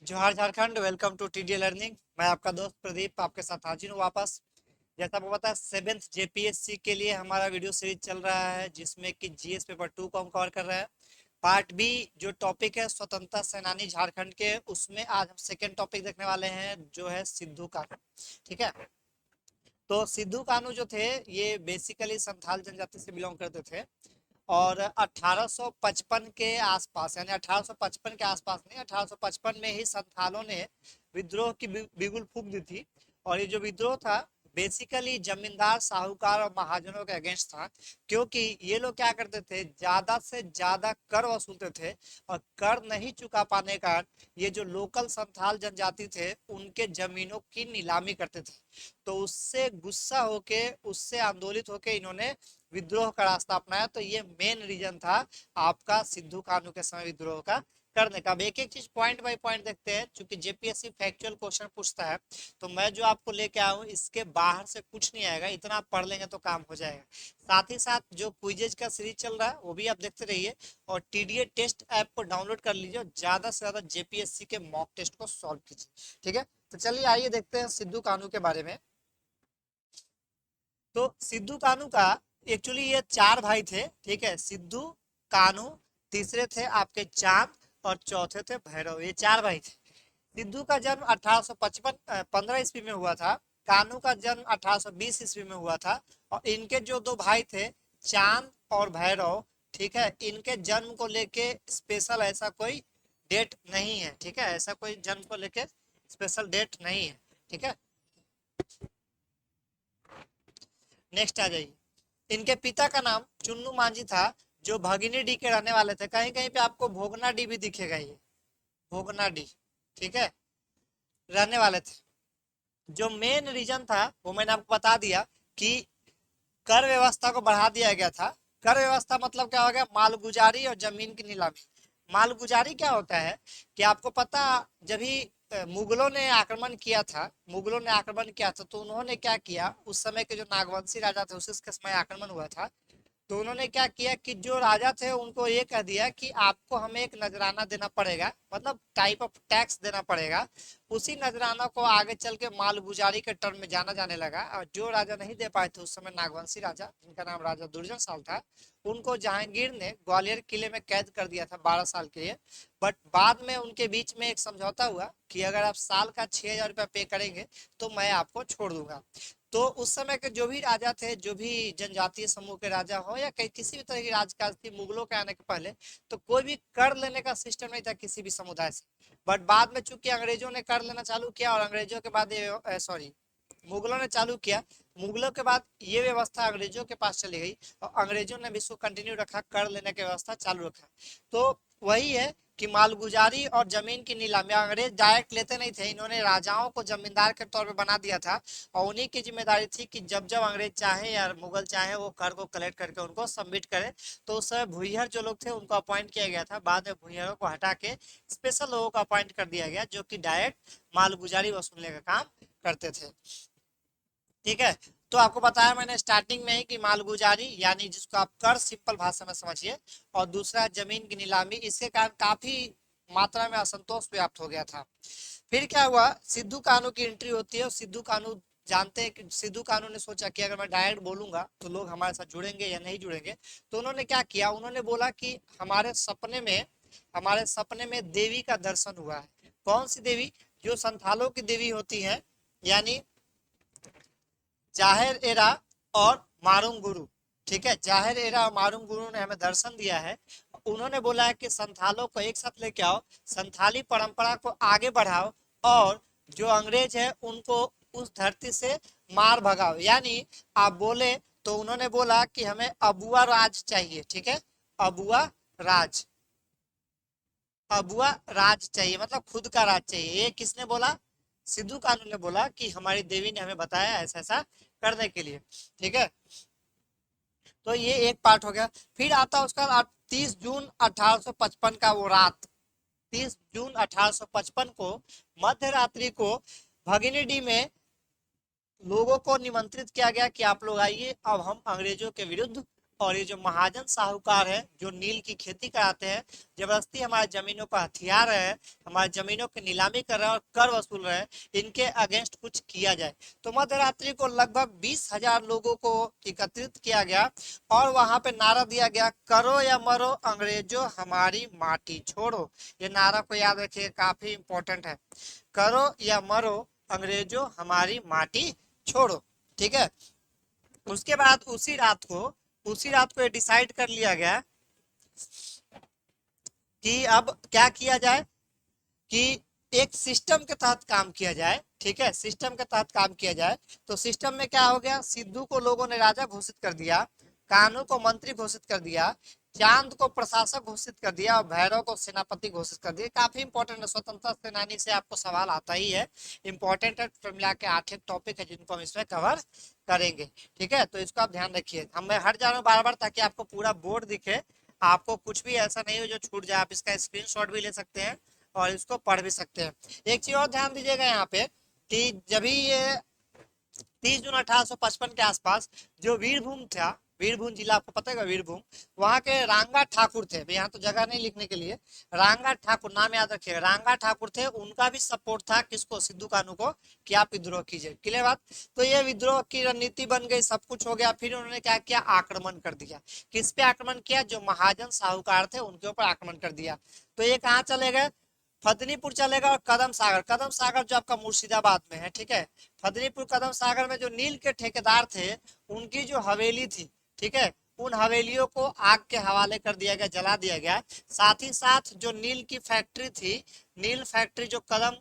जोहार Jharkhand. Welcome to TD learning. मैं आपका दोस्त प्रदीप आपके साथ हाजिर हूँ वापस। जैसा आपको पता है, 7th जेपीएससी के लिए हमारा वीडियो सीरीज चल रहा है, जिसमें कि जीएस पेपर 2 को हम कवर कर रहे हैं। पार्ट बी जो टॉपिक है स्वतंत्रता सेनानी झारखंड के, उसमें आज हम सेकेंड टॉपिक देखने वाले हैं, जो है सिद्धू कान्हू। ठीक है। तो सिद्धू कान्हू जो थे, ये बेसिकली संथाल जनजाति से बिलोंग करते थे। और 1855 के आसपास, यानी 1855 के आसपास नहीं, 1855 में ही संथालों ने विद्रोह की बिगुल फूंक दी थी। और ये जो विद्रोह था, बेसिकली जमींदार, साहूकार और महाजनों के अगेंस्ट था। क्योंकि ये लोग क्या करते थे, ज्यादा से ज्यादा कर वसूलते थे। और कर नहीं चुका पाने का ये जो लोकल संथाल जनजाति थे, उनके जमीनों की नीलामी करते थे। तो उससे गुस्सा होके, उससे आंदोलित होके इन्होंने विद्रोह का रास्ता अपनाया। तो ये मेन रीजन था आपका सिद्धू कान्हू के समय विद्रोह का करने का। अब एक एक चीज पॉइंट बाय पॉइंट देखते हैं, क्योंकि जेपीएससी फैक्चुअल क्वेश्चन पूछता है। तो मैं जो आपको लेके आया हूँ, इसके बाहर से कुछ नहीं आएगा, इतना आप पढ़ लेंगे तो काम हो जाएगा। साथ ही साथ जो क्विजेज का सीरीज चल रहा है, वो भी आप देखते रहिए। और टीडीए टेस्ट ऐप को डाउनलोड कर लीजिए और ज्यादा से ज्यादा जेपीएससी के मॉक टेस्ट को सॉल्व कीजिए। ठीक है। तो चलिए आइए देखते हैं सिद्धू कान्हू के बारे में। तो सिद्धू कान्हू का एक्चुअली ये चार भाई थे। ठीक है, सिद्धू, कान्हू, तीसरे थे आपके चांद, और चौथे थे भैरव। ये चार भाई थे। सिद्धू का जन्म 1855 15 ईस्वी में हुआ था। कान्हू का जन्म 1820 ईस्वी में हुआ था। और इनके जो दो भाई थे, चांद और भैरव, ठीक है, इनके जन्म को लेके स्पेशल ऐसा कोई डेट नहीं है। ठीक है, ऐसा कोई जन्म को लेके स्पेशल डेट नहीं है। ठीक है। नेक्स्ट आ जाइए। इनके पिता का नाम चुन्नू मांझी था, जो भगिनी डी के रहने वाले थे। कहीं कहीं पे आपको भोगना डी भी दिखेगा, ये भोगना डी। ठीक है, रहने वाले थे। जो मेन रीजन था वो मैंने आपको बता दिया कि कर व्यवस्था को बढ़ा दिया गया था। कर व्यवस्था मतलब क्या हो गया, मालगुजारी और जमीन की नीलामी। मालगुजारी क्या होता है कि आपको पता, जब भी मुगलों ने आक्रमण किया था, मुगलों ने आक्रमण किया था, तो उन्होंने क्या किया, उस समय के जो नागवंशी राजा थे, उसी के समय आक्रमण हुआ था। तो उन्होंने क्या किया कि जो राजा थे उनको ये कह दिया कि आपको हमें एक नजराना देना पड़ेगा, मतलब टाइप ऑफ टैक्स देना पड़ेगा। उसी नजराना को आगे चल के मालगुजारी के टर्म में जाना जाने लगा। और जो राजा नहीं दे पाए थे उस समय, नागवंशी राजा, जिनका नाम राजा दुर्जन साल था, उनको जहांगीर ने ग्वालियर किले में कैद कर दिया था 12 साल के लिए। बट बाद में उनके बीच में एक समझौता हुआ कि अगर आप साल का 6,000 रुपया पे करेंगे तो मैं आपको छोड़ दूंगा। तो उस समय के जो भी राजा थे, जो भी जनजातीय समूह के राजा हो या कहीं किसी भी तरह की राजकाज थी मुगलों के आने के पहले, तो कोई भी कर लेने का सिस्टम नहीं था किसी भी समुदाय से। बट बाद में चूंकि अंग्रेजों ने कर लेना चालू किया, और अंग्रेजों के बाद ये सॉरी, मुगलों ने चालू किया, मुगलों के बाद ये व्यवस्था अंग्रेजों के पास चली गई। और अंग्रेजों ने भी इसको कंटिन्यू रखा, कर लेने की व्यवस्था चालू रखा। तो वही है कि मालगुजारी और जमीन की नीलामी अंग्रेज डायरेक्ट लेते नहीं थे, इन्होंने राजाओं को जमींदार के तौर पे बना दिया था। और उन्हीं की जिम्मेदारी थी कि जब जब अंग्रेज चाहे या मुगल चाहे, वो कर को कलेक्ट करके उनको सबमिट करे। तो उस समय भुइहर जो लोग थे उनको अपॉइंट किया गया था, बाद में भुइहरों को हटा के स्पेशल लोगों को अपॉइंट कर दिया गया, जो कि डायरेक्ट मालगुजारी वसूलने का काम करते थे। ठीक है। तो आपको बताया मैंने स्टार्टिंग में ही कि मालगुजारी, यानी जिसको आप कर सिंपल भाषा में समझिए, और दूसरा जमीन की नीलामी, इसके कारण काफी मात्रा में असंतोष व्याप्त हो गया था। फिर क्या हुआ, सिद्धू कान्हू की एंट्री होती है। और सिद्धू कान्हू जानते हैं कि सिद्धू कान्हू ने सोचा कि अगर मैं डायरेक्ट बोलूंगा तो लोग हमारे साथ जुड़ेंगे या नहीं जुड़ेंगे। तो उन्होंने क्या किया, उन्होंने बोला कि हमारे सपने में देवी का दर्शन हुआ है। कौन सी देवी, जो संथालों की देवी होती है, यानी जाहिर एरा और मारुंग गुरु। ठीक है, जाहिर एरा और मारुंग गुरु ने हमें दर्शन दिया है। उन्होंने बोला है कि संथालों को एक साथ लेके आओ, संथाली परंपरा को आगे बढ़ाओ, और जो अंग्रेज है उनको उस धरती से मार भगाओ। यानी आप बोले, तो उन्होंने बोला कि हमें अबुआ राज चाहिए। ठीक है, अबुआ राज, अबुआ राज चाहिए, मतलब खुद का राज चाहिए। ये किसने बोला, सिद्धू कान्हू ने बोला कि हमारी देवी ने हमें बताया ऐसा ऐसा करने के लिए। ठीक है। तो ये एक पार्ट हो गया। फिर आता है उसका 30 जून 1855 का वो रात। 30 जून 1855 को मध्य रात्रि को भगिनी में लोगों को निमंत्रित किया गया कि आप लोग आइए, अब हम अंग्रेजों के विरुद्ध और ये जो महाजन साहूकार है जो नील की खेती कराते हैं, जबरदस्ती हमारे जमीनों को हथिया रहे हैं, हमारी जमीनों की नीलामी कर रहे हैं और कर वसूल रहे हैं, इनके अगेंस्ट कुछ किया जाए। तो मध्य रात्रि को लगभग 20,000 लोगों को एकत्रित किया गया और वहां पे नारा दिया गया, करो या मरो अंग्रेजों हमारी माटी छोड़ो। ये नारा को याद रखिए, काफी इंपॉर्टेंट है। करो या मरो अंग्रेजों हमारी माटी छोड़ो। ठीक है। उसके बाद उसी रात को ये डिसाइड कर लिया गया कि अब क्या किया जाए, कि एक सिस्टम के तहत काम किया जाए। ठीक है, सिस्टम के तहत काम किया जाए। तो सिस्टम में क्या हो गया, सिद्धू को लोगों ने राजा घोषित कर दिया, कान्हू को मंत्री घोषित कर दिया, चांद को प्रशासक घोषित कर दिया और भैरव को सेनापति घोषित कर दिया। काफी इंपॉर्टेंट है, स्वतंत्रता सेनानी से आपको सवाल आता ही है, इंपॉर्टेंट है। तो मिला के 8 टॉपिक है जिनको हम इसमें कवर करेंगे। ठीक है, तो इसको आप ध्यान रखिए। हम मैं हट जा रहा हूँ बार बार ताकि आपको पूरा बोर्ड दिखे, आपको कुछ भी ऐसा नहीं हो जो छूट जाए। आप इसका स्क्रीनशॉट भी ले सकते हैं और इसको पढ़ भी सकते हैं। एक चीज और ध्यान दीजिएगा यहाँ पे कि जब भी ये 30 जून 1855 के आसपास जो वीरभूम था, वीरभूम जिला आपको पता है, वीरभूम, वहां के रांगा ठाकुर थे। यहाँ तो जगह नहीं लिखने के लिए, रांगा ठाकुर नाम याद रखिएगा, रांगा ठाकुर थे। उनका भी सपोर्ट था किसको, सिद्धू कान्हू को, कि आप विद्रोह कीजिए। क्लियर बात। तो ये विद्रोह की रणनीति बन गई, सब कुछ हो गया। फिर उन्होंने क्या किया, आक्रमण कर दिया। किस पे आक्रमण किया, जो महाजन साहूकार थे उनके ऊपर आक्रमण कर दिया। तो ये कहाँ चले गए, फदनीपुर चलेगा और कदम सागर जो आपका मुर्शिदाबाद में है। ठीक है, फदनीपुर कदम सागर में जो नील के ठेकेदार थे उनकी जो हवेली थी, ठीक है, उन हवेलियों को आग के हवाले कर दिया गया, जला दिया गया। साथ ही साथ जो नील की फैक्ट्री थी, नील फैक्ट्री जो कदम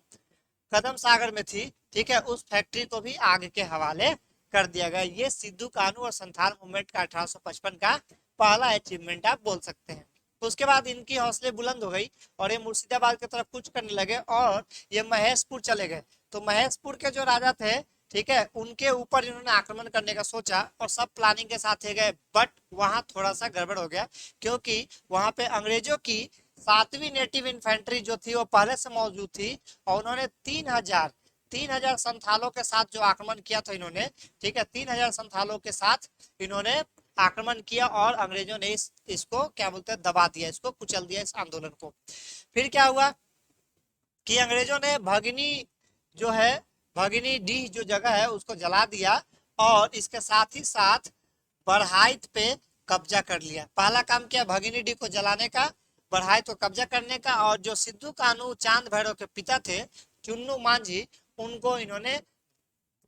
कदम सागर में थी, ठीक है, उस फैक्ट्री को भी आग के हवाले कर दिया गया। ये सिद्धू कान्हू और संथाल मूवमेंट का 1855 का पहला अचीवमेंट आप बोल सकते हैं। तो उसके बाद इनकी हौसले बुलंद हो गई और ये मुर्शिदाबाद की तरफ कुछ करने लगे और ये महेशपुर चले गए। तो महेशपुर के जो राजा थे, ठीक है, उनके ऊपर इन्होंने आक्रमण करने का सोचा और सब प्लानिंग के साथ गए। बट वहां थोड़ा सा गड़बड़ हो गया, क्योंकि वहां पे अंग्रेजों की 7वीं नेटिव इन्फेंट्री जो थी वो पहले से मौजूद थी और उन्होंने 3,000 संथालों के साथ जो आक्रमण किया था इन्होंने, ठीक है, 3,000 संथालों के साथ इन्होंने आक्रमण किया और अंग्रेजों ने इसको क्या बोलते हैं, दबा दिया, इसको कुचल दिया, इस आंदोलन को। फिर क्या हुआ कि अंग्रेजों ने भगिनी जो है, भगिनी डीह जो जगह है उसको जला दिया और इसके साथ ही साथ बरहाइट पे कब्जा कर लिया। पहला काम किया भगिनी डीह को जलाने का, बरहाइट को कब्जा करने का, और जो सिद्धू कान्हू चांद भैरव के पिता थे चुन्नू मांझी, उनको इन्होंने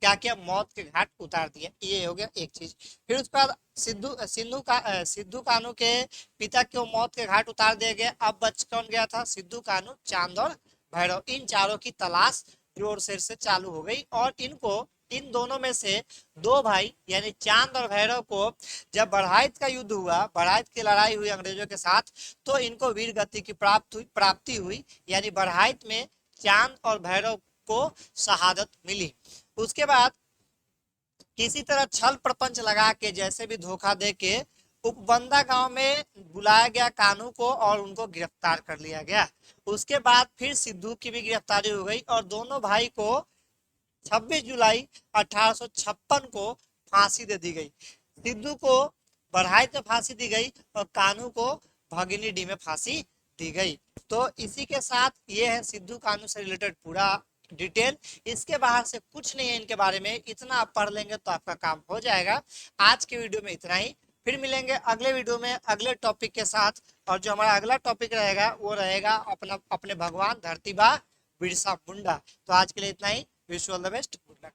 क्या किया, मौत के घाट उतार दिया। ये हो गया एक चीज। फिर उसके बाद सिद्धू कान्हू के पिता को मौत के घाट उतार दिया गया। अब बच कौन गया था, सिद्धू कान्हू, चांद और भैरव। इन चारों की तलाश जोर शोर से चालू हो गई और इन दोनों में से दो भाई यानी चांद और भैरव को जब बरहाइट का युद्ध हुआ, बरहाइट की लड़ाई हुई अंग्रेजों के साथ, तो इनको वीर गति की प्राप्ति हुई, यानी बरहाइट में चांद और भैरव को शहादत मिली। उसके बाद किसी तरह छल प्रपंच लगा के, जैसे भी धोखा दे के, उपबंदा गांव में बुलाया गया कान्हू को और उनको गिरफ्तार कर लिया गया। उसके बाद फिर सिद्धू की भी गिरफ्तारी हो गई और दोनों भाई को 26 जुलाई 1856 को फांसी दे दी गई। सिद्धू को बरहाइट में फांसी दी गई और कान्हू को भगिनीडीह में फांसी दी गई। तो इसी के साथ ये है सिद्धू कान्हू से रिलेटेड पूरा डिटेल। इसके बाहर से कुछ नहीं है इनके बारे में, इतना आप पढ़ लेंगे तो आपका काम हो जाएगा। आज के वीडियो में इतना ही, फिर मिलेंगे अगले वीडियो में अगले टॉपिक के साथ। और जो हमारा अगला टॉपिक रहेगा वो रहेगा अपने भगवान धरती बा बिरसा मुंडा। तो आज के लिए इतना ही। Wish you all the best, good luck.